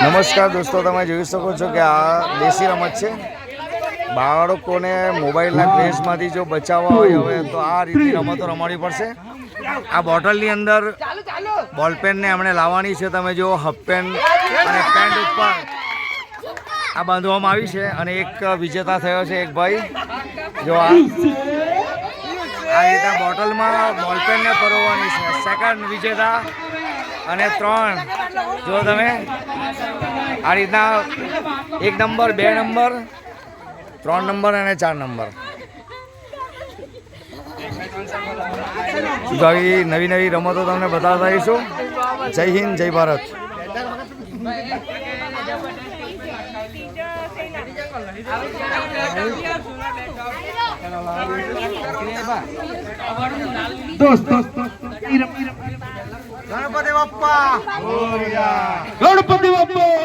નમસ્કાર દોસ્તો, તમે જોઈ શકો છો કે આ દેશી રમત છે. બાળકોને મોબાઈલના ક્રેઝમાંથી જો બચાવવા હોય હવે તો આ રીતની રમતો રમાડવી પડશે. આ બોટલની અંદર બોલપેનને એમણે લાવવાની છે. તમે જો હાફ પેન અને પેન્ટ ઉપર આ બાંધવામાં આવી છે અને એક વિજેતા થયો છે એક ભાઈ. જો આ રીતના બોટલમાં બોલપેનને પરોવવાની છે. સેકન્ડ વિજેતા અને 3 જો તમે આ રીતના 1 નંબર 2 નંબર 3 નંબર અને 4 નંબર. આવી નવી નવી રમતો તમને બતાવતા રહીશું. જય હિન્દ, જય ભારત. ગણપતિ બાપ્પા, ગણપતિ બાપ્પા.